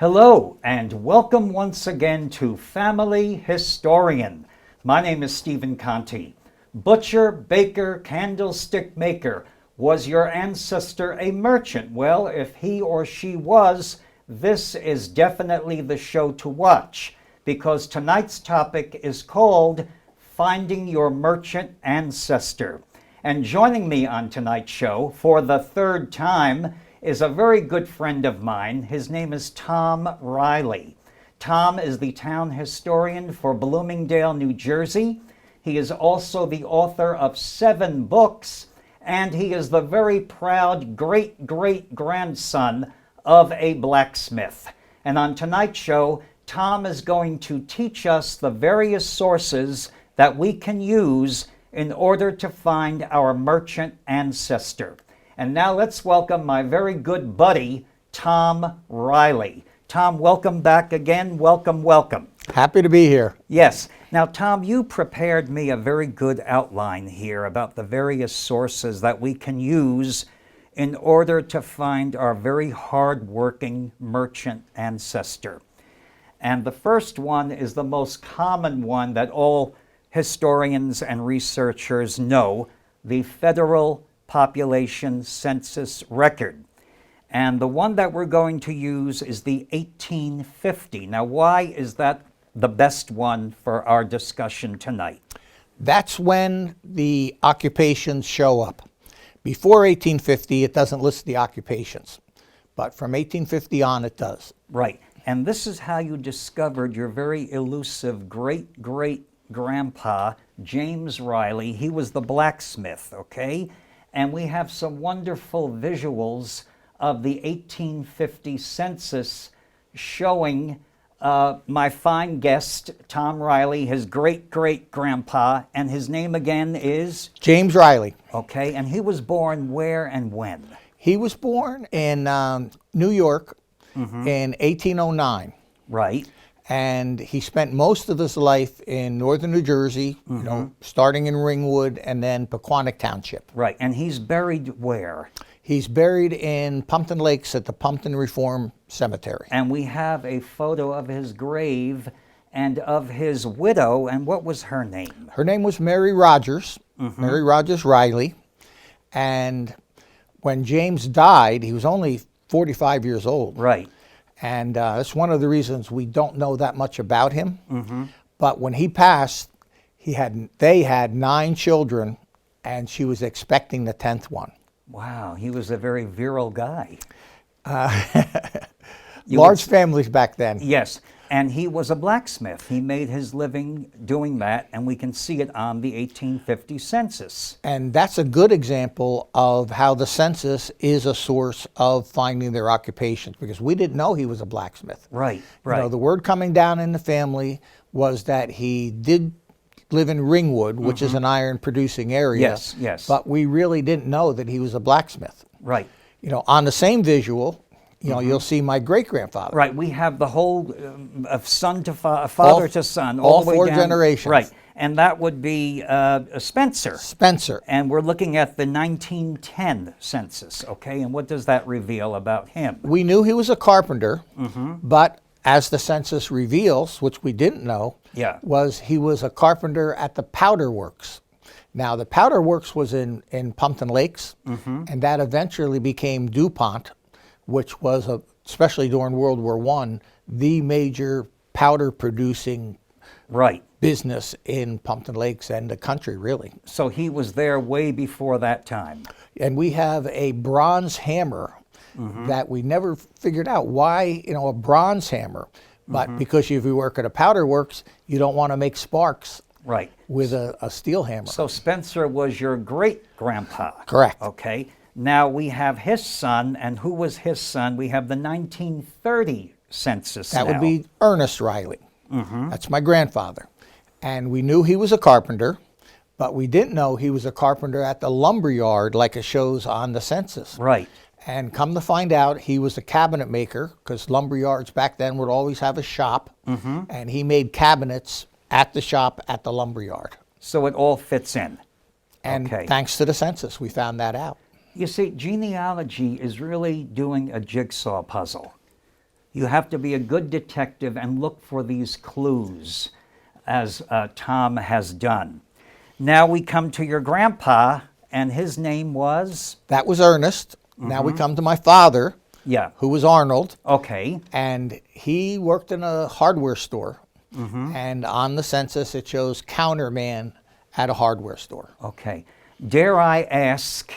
Hello, and welcome once again to Family Historian. My name is Stephen Conti. Butcher, baker, candlestick maker. Was your ancestor a merchant? Well, if he or she was, this is definitely the show to watch, because tonight's topic is called Finding Your Merchant Ancestor. And joining me on tonight's show for the third time is a very good friend of mine. His name is Tom Riley. Tom is the town historian for Bloomingdale, New Jersey. He is also the author of 7 books, and he is the very proud great-great-grandson of a blacksmith. And on tonight's show, Tom is going to teach us the various sources that we can use in order to find our merchant ancestor. And now let's welcome my very good buddy, Tom Riley. Tom, welcome back again. Welcome, welcome. Happy to be here. Yes. Now, Tom, you prepared me a very good outline here about the various sources that we can use in order to find our very hard-working merchant ancestor. And the first one is the most common one that all historians and researchers know, the Federal Population Census record. And the one that we're going to use is the 1850. Now, why is that the best one for our discussion tonight? That's when the occupations show up. Before 1850, it doesn't list the occupations, but from 1850 on, it does. Right. And this is how you discovered your very elusive great-great-grandpa, James Riley. He was the blacksmith, okay? And we have some wonderful visuals of the 1850 census showing my fine guest, Tom Riley, his great-great-grandpa, and his name again is? James Riley. Okay, and he was born where and when? He was born in New York in 1809. Right. And he spent most of his life in northern New Jersey, starting in Ringwood and then Pequannock Township. Right, and he's buried where? He's buried in Pumpton Lakes at the Pumpton Reform Cemetery. And we have a photo of his grave and of his widow, and what was her name? Her name was Mary Rogers, Mary Rogers Riley. And when James died, he was only 45 years old. Right. And that's one of the reasons we don't know that much about him. But when he passed, they had 9 children, and she was expecting the 10th one. Wow, he was a very virile guy. Large families back then. Yes, and he was a blacksmith. He made his living doing that, and we can see it on the 1850 census. And that's a good example of how the census is a source of finding their occupations, because we didn't know he was a blacksmith. Right, right. You know, the word coming down in the family was that he did live in Ringwood, which is an iron-producing area. Yes, yes. But we really didn't know that he was a blacksmith. Right. You know, on the same visual, you know, you'll see my great-grandfather. Right, we have the whole of son to father to son. All the way 4 down. generations. Right, and that would be Spencer. Spencer. And we're looking at the 1910 census, okay? And what does that reveal about him? We knew he was a carpenter, but as the census reveals, which we didn't know, was he was a carpenter at the powder works. Now, the powder works was in Pumpton Lakes, and that eventually became DuPont, which was, especially during World War I, the major powder-producing business in Pumpton Lakes and the country, really. So he was there way before that time. And we have a bronze hammer that we never figured out why, you know, a bronze hammer. But because if you work at a powder works, you don't want to make sparks with a steel hammer. So Spencer was your great-grandpa. Correct. Okay. Now we have his son, and who was his son? We have the 1930 census. That would be Ernest Riley. That's my grandfather. And we knew he was a carpenter, but we didn't know he was a carpenter at the lumber yard like it shows on the census. Right. And come to find out, he was a cabinet maker, because lumber yards back then would always have a shop, and he made cabinets at the shop at the lumber yard. So it all fits in. And thanks to the census, we found that out. You see, genealogy is really doing a jigsaw puzzle. You have to be a good detective and look for these clues, as Tom has done. Now we come to your grandpa, and his name was? That was Ernest. Now we come to my father, who was Arnold. Okay. And he worked in a hardware store. And on the census, it shows counterman at a hardware store. Okay. Dare I ask,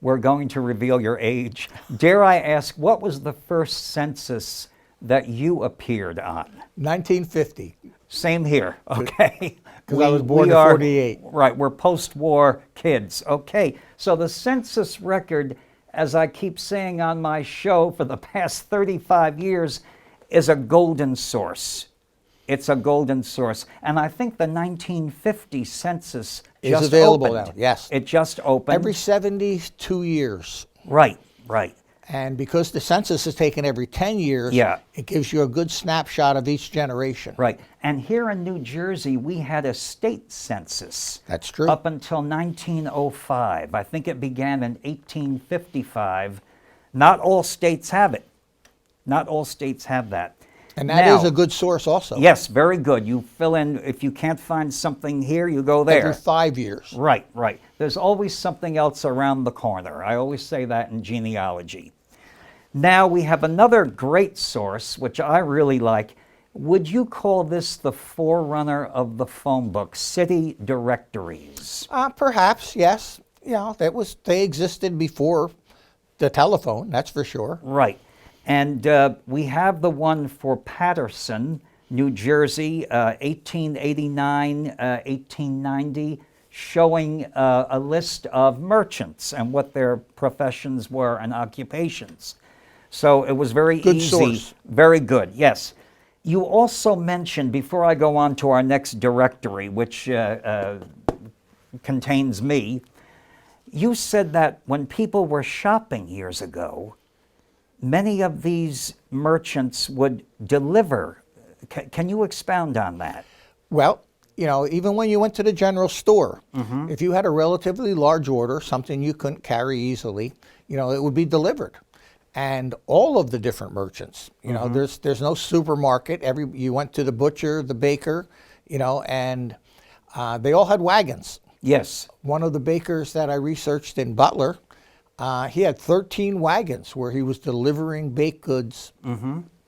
we're going to reveal your age, dare I ask, what was the first census that you appeared on? 1950. Same here, okay. Because I was born in 48. Right, we're post-war kids. Okay, so the census record, as I keep saying on my show for the past 35 years, is a golden source. It's a golden source. And I think the 1950 census is available opened. now, yes. It just opened. Every 72 years. Right, right. And because the census is taken every 10 years, it gives you a good snapshot of each generation. Right. And here in New Jersey, we had a state census. That's true. Up until 1905. I think it began in 1855. Not all states have it. Not all states have that. And that is a good source also. Yes, very good. You fill in, if you can't find something here, you go there. Every 5 years. Right, right. There's always something else around the corner. I always say that in genealogy. Now we have another great source, which I really like. Would you call this the forerunner of the phone book, city directories? Perhaps, yes. You know, they existed before the telephone, that's for sure. Right. And we have the one for Patterson, New Jersey, 1889, 1890, showing a list of merchants and what their professions were and occupations. So it was very good easy. Source. Very good, yes. You also mentioned, before I go on to our next directory, which contains me, you said that when people were shopping years ago, many of these merchants would deliver. Can you expound on that? Well, you know, even when you went to the general store, if you had a relatively large order, something you couldn't carry easily, you know, it would be delivered. And all of the different merchants, you know, there's no supermarket. You went to the butcher, the baker, you know, and they all had wagons. Yes. One of the bakers that I researched in Butler, he had 13 wagons where he was delivering baked goods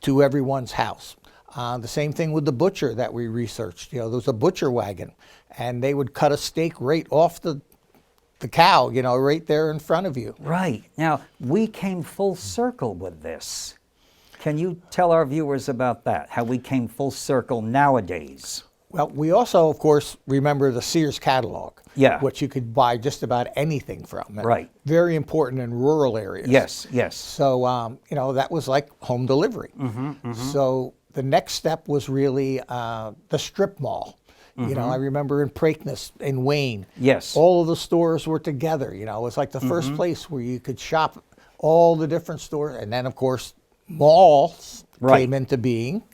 to everyone's house. The same thing with the butcher that we researched. You know, there was a butcher wagon, and they would cut a steak right off the cow, you know, right there in front of you. Right. Now, we came full circle with this. Can you tell our viewers about that, how we came full circle nowadays? Well, we also, of course, remember the Sears catalog, which you could buy just about anything from. Right. Very important in rural areas. Yes, yes. So, you know, that was like home delivery. So the next step was really the strip mall. You know, I remember in Preakness, in Wayne, all of the stores were together. You know, it was like the first place where you could shop all the different stores. And then, of course, malls came into being.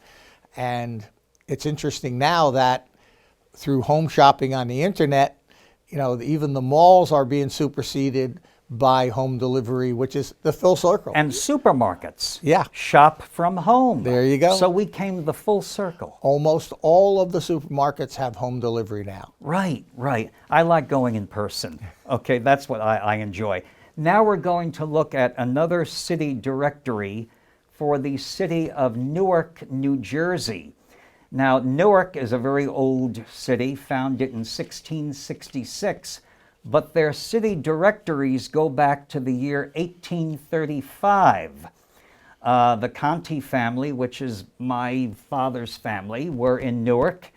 And it's interesting now that through home shopping on the internet, you know, even the malls are being superseded by home delivery, which is the full circle. And supermarkets. Yeah. Shop from home. There you go. So we came the full circle. Almost all of the supermarkets have home delivery now. Right, right. I like going in person. Okay, that's what I enjoy. Now we're going to look at another city directory for the city of Newark, New Jersey. Now, Newark is a very old city, founded in 1666, but their city directories go back to the year 1835. The Conti family, which is my father's family, were in Newark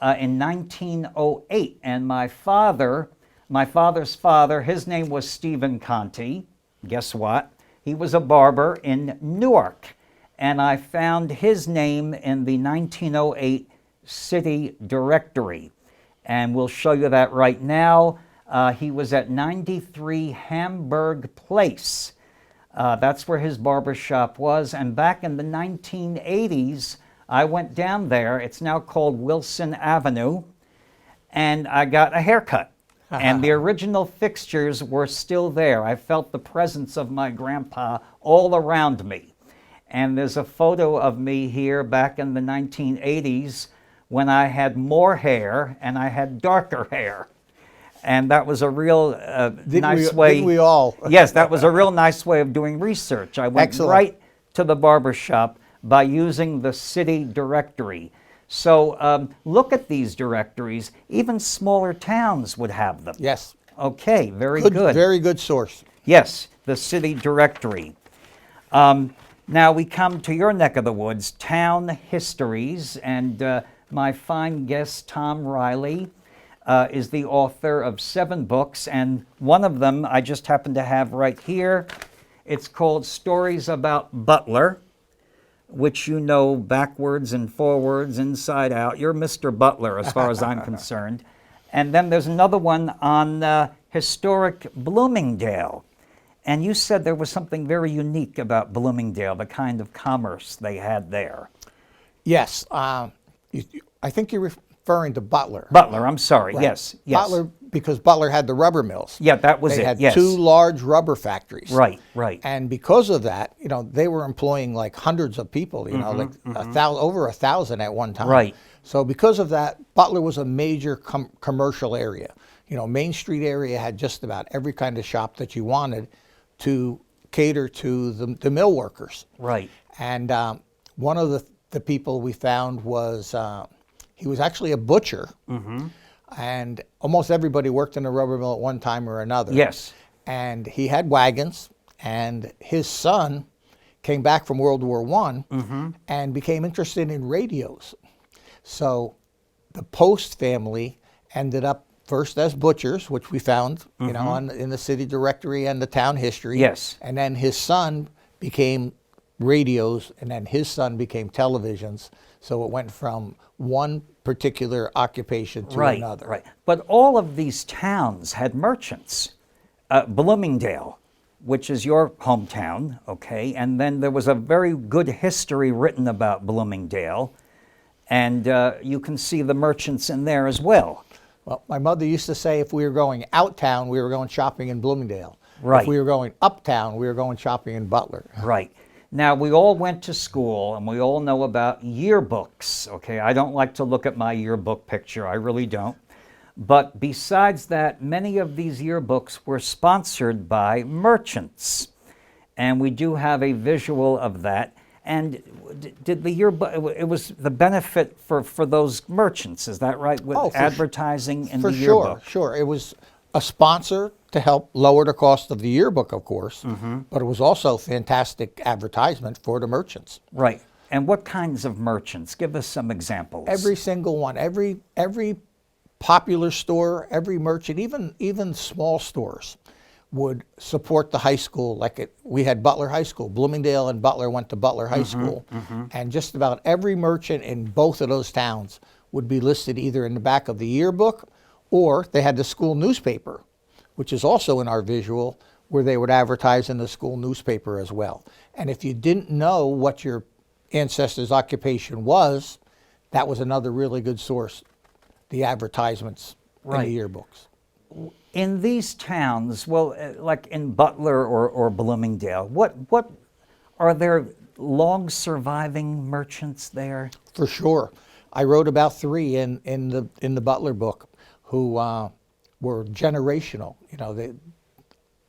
in 1908, and my father's father, his name was Stephen Conti. Guess what? He was a barber in Newark, and I found his name in the 1908 city directory, and we'll show you that right now. He was at 93 Hamburg Place. That's where his barber shop was, and back in the 1980s, I went down there. It's now called Wilson Avenue, and I got a haircut. And the original fixtures were still there. I felt the presence of my grandpa all around me. And there's a photo of me here back in the 1980s when I had more hair and I had darker hair. And that was a real nice way. Didn't we all? Yes, that was a real nice way of doing research. I went right to the barber shop by using the city directory. So look at these directories. Even smaller towns would have them. Yes. Okay, very good. Very good source. Yes, the city directory. Now we come to your neck of the woods, town histories, and my fine guest, Tom Riley, is the author of 7 books, and one of them I just happen to have right here. It's called Stories About Butler, which you know backwards and forwards, inside out. You're Mr. Butler as far as I'm concerned. And then there's another one on historic Bloomingdale. And you said there was something very unique about Bloomingdale, the kind of commerce they had there. Yes. I think you're referring to Butler. Butler, I'm sorry. Right. Yes. Butler, because Butler had the rubber mills. Yeah, that was they it. had yes. 2 large rubber factories. Right. And because of that, they were employing like hundreds of people, like over 1,000 at one time. Right. So because of that, Butler was a major commercial area. Main Street area had just about every kind of shop that you wanted to cater to the mill workers. Right. And one of the people we found was, he was actually a butcher. And almost everybody worked in a rubber mill at one time or another. Yes. And he had wagons, and his son came back from World War I and became interested in radios. So the Post family ended up first as butchers, which we found, in the city directory and the town history. Yes. And then his son became radios, and then his son became televisions. So it went from one particular occupation to another. Right. But all of these towns had merchants. Bloomingdale, which is your hometown, okay, and then there was a very good history written about Bloomingdale, and you can see the merchants in there as well. Well, my mother used to say if we were going outtown, we were going shopping in Bloomingdale. Right. If we were going uptown, we were going shopping in Butler. Right. Now, we all went to school, and we all know about yearbooks, okay? I don't like to look at my yearbook picture. I really don't. But besides that, many of these yearbooks were sponsored by merchants. And we do have a visual of that. And did the yearbook, it was the benefit for those merchants, is that right? With advertising in the yearbook? Sure. It was a sponsor to help lower the cost of the yearbook, of course, but it was also fantastic advertisement for the merchants. Right. And what kinds of merchants? Give us some examples. Every single one. Every popular store, every merchant, even small stores would support the high school. We had Butler High School. Bloomingdale and Butler went to Butler High School. And just about every merchant in both of those towns would be listed either in the back of the yearbook, or they had the school newspaper, which is also in our visual, where they would advertise in the school newspaper as well. And if you didn't know what your ancestor's occupation was, that was another really good source, the advertisements in the yearbooks. In these towns, well, like in Butler or Bloomingdale, what are there long surviving merchants there? For sure. I wrote about 3 in the Butler book who were generational,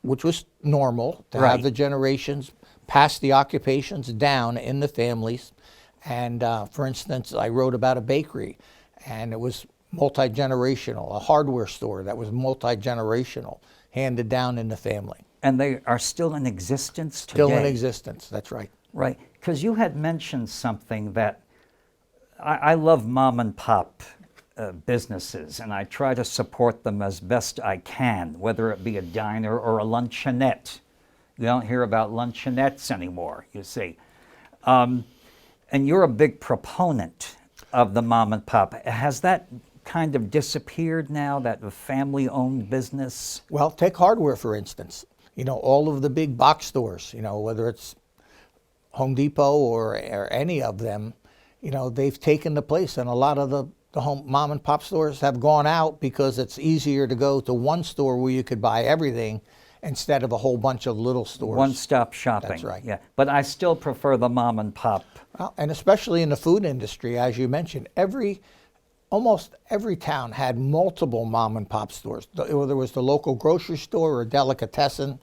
which was normal to have the generations pass the occupations down in the families. And for instance, I wrote about a bakery, and it was multi-generational, a hardware store that was multi-generational, handed down in the family. And they are still in existence today? Still in existence, that's right. Right, because you had mentioned something that I love mom and pop businesses, and I try to support them as best I can, whether it be a diner or a luncheonette. You don't hear about luncheonettes anymore, you see. And you're a big proponent of the mom and pop. Has that kind of disappeared now, that the family-owned business? Well, take hardware, for instance. All of the big box stores, whether it's Home Depot or any of them, they've taken the place, and a lot of the home mom and pop stores have gone out because it's easier to go to one store where you could buy everything instead of a whole bunch of little stores. One-stop shopping. That's right. Yeah, but I still prefer the mom and pop. Well, and especially in the food industry, as you mentioned, almost every town had multiple mom and pop stores. There was the local grocery store or delicatessen,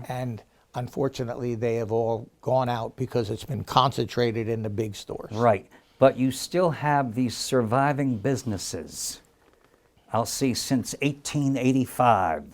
and unfortunately they have all gone out because it's been concentrated in the big stores. Right, but you still have these surviving businesses. I'll see since 1885,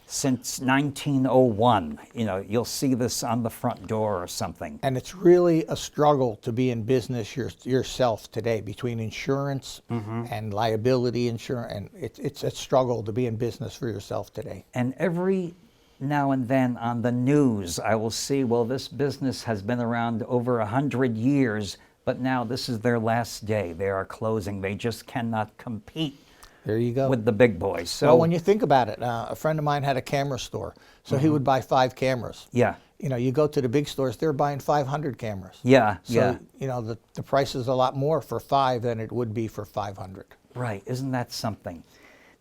since 1901. You'll see this on the front door or something. And it's really a struggle to be in business yourself today, between insurance and liability insurance, and it's a struggle to be in business for yourself today. And every now and then on the news, I will see, well, this business has been around over 100 years, but now this is their last day. They are closing. They just cannot compete. There you go. With the big boys. So, well, when you think about it, a friend of mine had a camera store, so he would buy 5 cameras. Yeah. You go to the big stores, they're buying 500 cameras. Yeah, so, the price is a lot more for 5 than it would be for 500. Right, isn't that something?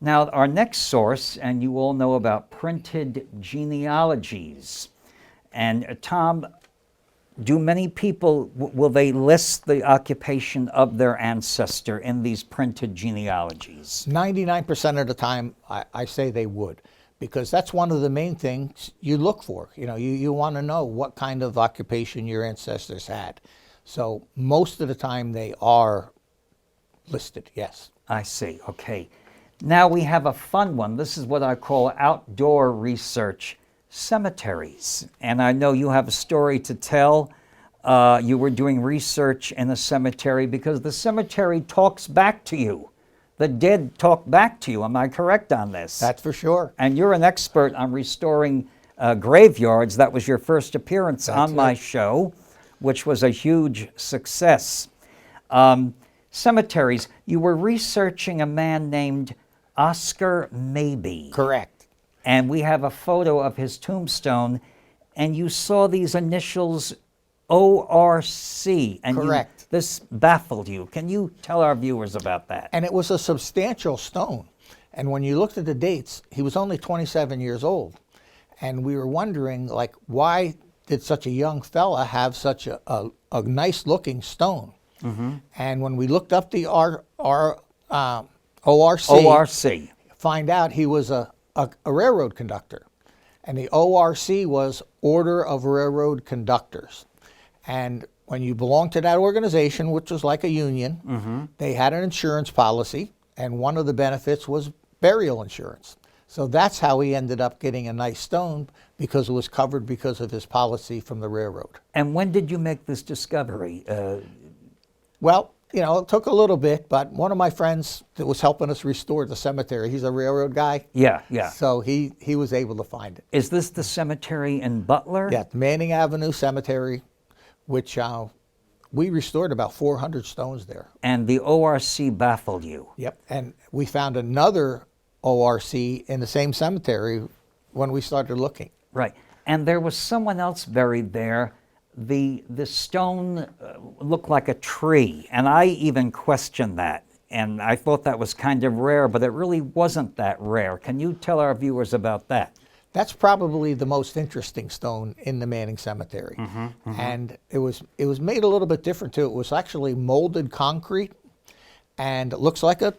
Now, our next source, and you all know about printed genealogies. And Tom, do many people, will they list the occupation of their ancestor in these printed genealogies? 99% of the time, I say they would, because that's one of the main things you look for. You want to know what kind of occupation your ancestors had. So most of the time they are listed, yes. I see, okay. Now we have a fun one. This is what I call outdoor research. Cemeteries. And I know you have a story to tell. You were doing research in a cemetery because the cemetery talks back to you. The dead talk back to you. Am I correct on this? That's for sure. And you're an expert on restoring graveyards. That was your first appearance on my show, which was a huge success. Cemeteries. You were researching a man named Oscar Maybe. Correct. And we have a photo of his tombstone, and you saw these initials ORC. And correct. This baffled you. Can you tell our viewers about that? And it was a substantial stone. And when you looked at the dates, he was only 27 years old. And we were wondering, why did such a young fella have such a nice-looking stone? And when we looked up the ORC, find out he was a railroad conductor. And the ORC was Order of Railroad Conductors. And when you belonged to that organization, which was like a union, they had an insurance policy, and one of the benefits was burial insurance. So that's how he ended up getting a nice stone, because it was covered because of his policy from the railroad. And when did you make this discovery? Well, it took a little bit, but one of my friends that was helping us restore the cemetery, he's a railroad guy. Yeah, yeah. So he was able to find it. Is this the cemetery in Butler? Yeah, Manning Avenue Cemetery, which we restored about 400 stones there. And the ORC baffled you? Yep, and we found another ORC in the same cemetery when we started looking. Right, and there was someone else buried there. The stone looked like a tree, and I even questioned that. And I thought that was kind of rare, but it really wasn't that rare. Can you tell our viewers about that? That's probably the most interesting stone in the Manning Cemetery. And it was made a little bit different too. It was actually molded concrete, and it looks like a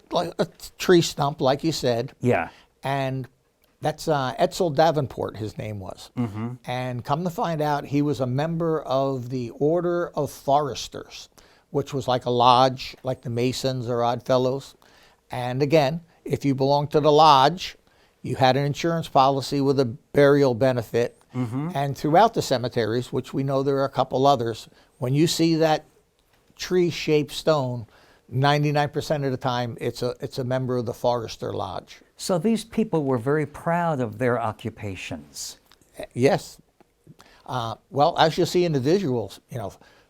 tree stump, like you said. Yeah. And that's Edsel Davenport, his name was. And come to find out, he was a member of the Order of Foresters, which was like a lodge, like the Masons or Oddfellows. And again, if you belonged to the lodge, you had an insurance policy with a burial benefit. And throughout the cemeteries, which we know there are a couple others, when you see that tree-shaped stone, 99% of the time, it's a member of the Forester Lodge. So these people were very proud of their occupations. Yes. Well, as you see in the visuals,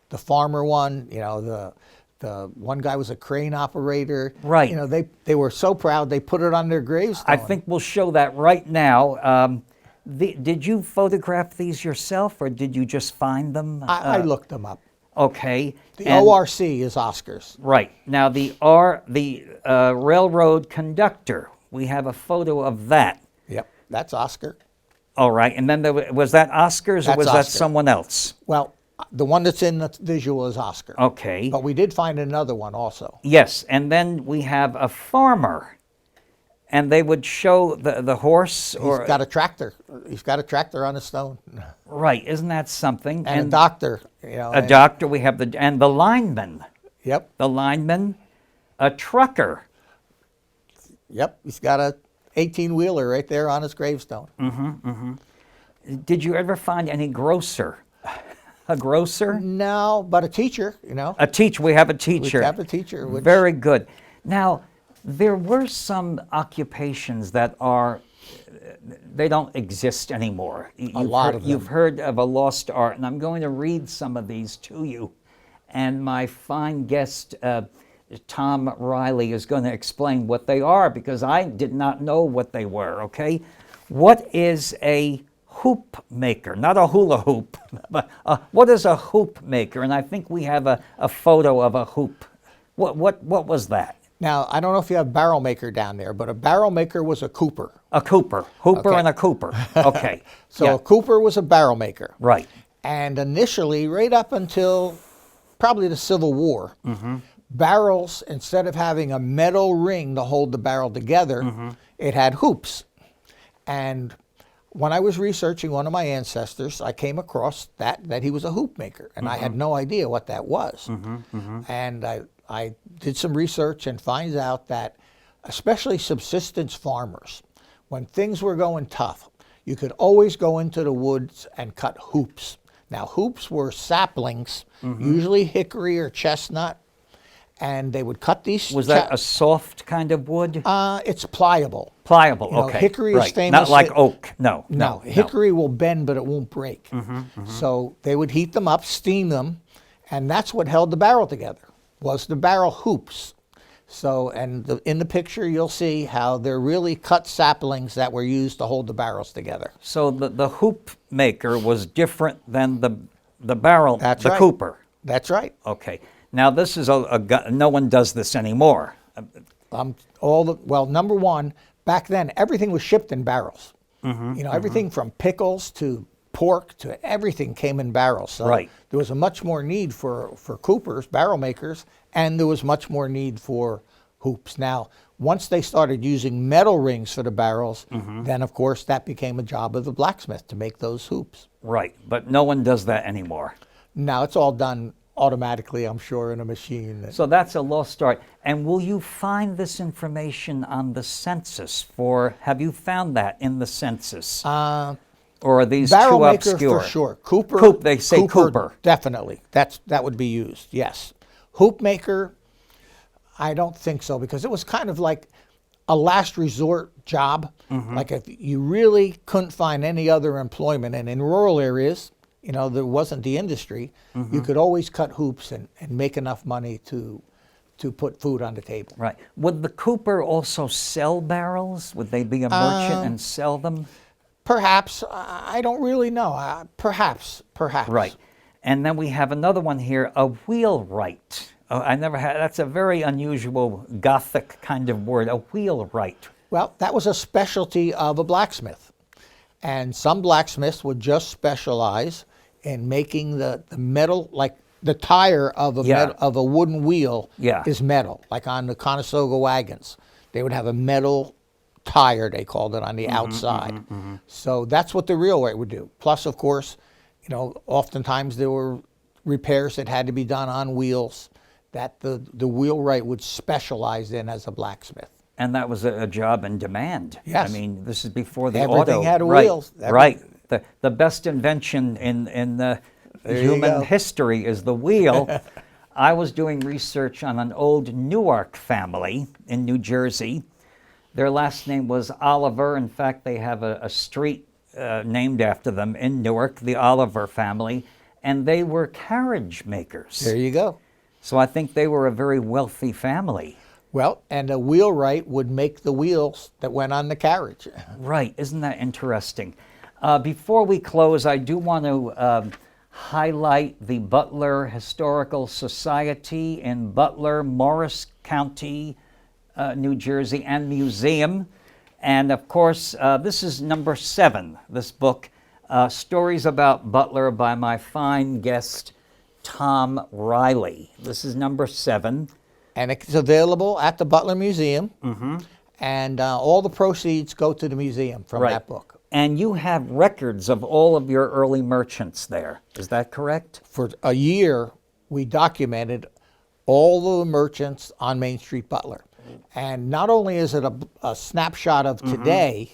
the farmer one, the one guy was a crane operator. Right. They were so proud they put it on their gravestone. I think we'll show that right now. Did you photograph these yourself, or did you just find them? I looked them up. Okay. The ORC is Oscar's. Right. Now the railroad conductor. We have a photo of that. Yep, that's Oscar. All right, and then was that Oscar's, or was that Oscar. someone else? Well, the one that's in the visual is Oscar. Okay. But we did find another one also. Yes, and then we have a farmer, and they would show the horse. He's got a tractor. He's got a tractor on a stone. Right, isn't that something? And a doctor. A doctor, we have and the lineman. Yep. The lineman, a trucker. Yep, he's got a 18-wheeler right there on his gravestone. Did you ever find any grocer? A grocer? No, but a teacher, A teacher. We have a teacher. We have a teacher. Very good. Now, there were some occupations that they don't exist anymore. A lot of them. You've heard of a lost art, and I'm going to read some of these to you. And my fine guest, Tom Riley, is going to explain what they are, because I did not know what they were, okay? What is a hoop maker? Not a hula hoop, but what is a hoop maker? And I think we have a photo of a hoop. What was that? Now, I don't know if you have barrel maker down there, but a barrel maker was a cooper. A cooper. Hooper Okay. and a cooper. Okay. So a cooper was a barrel maker. Right. And initially, right up until probably the Civil War, barrels, instead of having a metal ring to hold the barrel together, it had hoops. And when I was researching one of my ancestors, I came across that he was a hoop maker, and I had no idea what that was. And I did some research and finds out that, especially subsistence farmers, when things were going tough, you could always go into the woods and cut hoops. Now, hoops were saplings, usually hickory or chestnut, and they would cut these. Was that a soft kind of wood? It's pliable. Pliable, okay. Hickory is right. stainless. Not like oak, no. No, hickory will bend, but it won't break. So they would heat them up, steam them, and that's what held the barrel together, was the barrel hoops. So, and in the picture, you'll see how they're really cut saplings that were used to hold the barrels together. So the hoop maker was different than the barrel, That's the right. cooper. That's right. Okay. Now this is no one does this anymore. Well, number one, back then, everything was shipped in barrels. Everything from pickles to pork to everything came in barrels. So Right. there was a much more need for coopers, barrel makers, and there was much more need for hoops. Now, once they started using metal rings for the barrels, then of course that became a job of the blacksmith to make those hoops. Right, but no one does that anymore. Now it's all done automatically, I'm sure, in a machine. So that's a lost art. And will you find this information on the census? Have you found that in the census? Or are these Barrel too maker obscure? for sure. Cooper. They say cooper. Definitely. That would be used, yes. Hoop maker, I don't think so, because it was kind of like a last resort job. Like if you really couldn't find any other employment, and in rural areas, there wasn't the industry, you could always cut hoops and make enough money to put food on the table. Right. Would the cooper also sell barrels? Would they be a merchant and sell them? Perhaps. I don't really know. Perhaps. Right. And then we have another one here, a wheelwright. I never had, that's a very unusual Gothic kind of word, a wheelwright. Well, that was a specialty of a blacksmith. And some blacksmiths would just specialize in making the metal, like the tire of a wooden wheel is metal, like on the Conestoga wagons. They would have a metal tire, they called it, on the outside. So that's what the wheelwright would do. Plus, of course, oftentimes there were repairs that had to be done on wheels that the wheelwright would specialize in as a blacksmith. And that was a job in demand. Yes. I mean, this is before the Everything auto. had Right, wheels. right. The best invention in human history is the wheel. I was doing research on an old Newark family in New Jersey. Their last name was Oliver. In fact, they have a street named after them in Newark, the Oliver family, and they were carriage makers. There you go. So I think they were a very wealthy family. Well, and a wheelwright would make the wheels that went on the carriage. Right. Isn't that interesting? Before we close, I do want to highlight the Butler Historical Society in Butler, Morris County, New Jersey, and Museum. And of course, this is number 7, this book, Stories About Butler by my fine guest, Tom Riley. This is number 7. And it's available at the Butler Museum. And all the proceeds go to the museum from that book. And you have records of all of your early merchants there. Is that correct? For a year, we documented all the merchants on Main Street Butler. And not only is it a snapshot of today,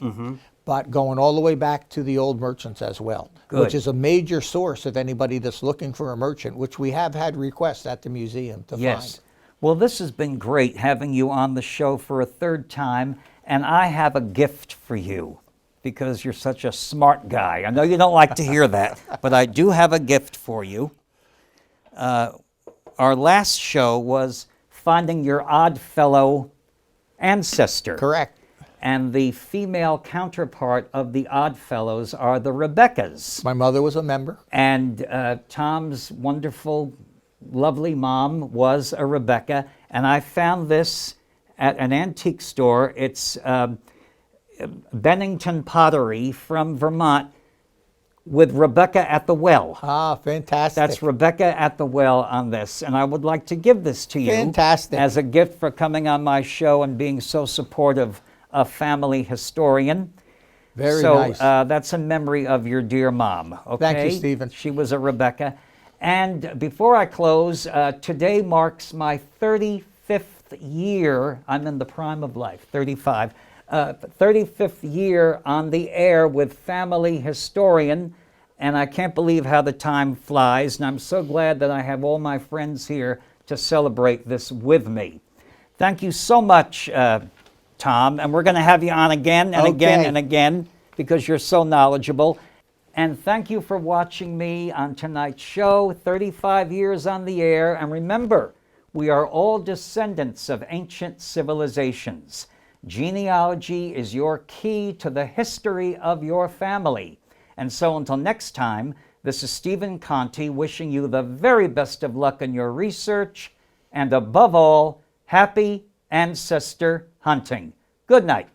but going all the way back to the old merchants as well, which is a major source of anybody that's looking for a merchant, which we have had requests at the museum to find. Well, this has been great having you on the show for a 3rd time, and I have a gift for you because you're such a smart guy. I know you don't like to hear that, but I do have a gift for you. Our last show was finding your odd fellow ancestor. Correct. And the female counterpart of the Oddfellows are the Rebeccas. My mother was a member. And Tom's wonderful, lovely mom was a Rebecca. And I found this at an antique store. It's Bennington pottery from Vermont with Rebecca at the well. Ah, fantastic. That's Rebecca at the well on this. And I would like to give this to you. Fantastic. As a gift for coming on my show and being so supportive of Family Historian. Very nice. So that's in memory of your dear mom. Okay? Thank you, Stephen. She was a Rebecca. And before I close, today marks my 35th year. I'm in the prime of life, 35. 35th year on the air with Family Historian, and I can't believe how the time flies, and I'm so glad that I have all my friends here to celebrate this with me. Thank you so much, Tom, and we're going to have you on again and again and again because you're so knowledgeable. And thank you for watching me on tonight's show, 35 years on the air, and remember, we are all descendants of ancient civilizations. Genealogy is your key to the history of your family. And so until next time, this is Stephen Conti wishing you the very best of luck in your research and above all, happy ancestor hunting. Good night.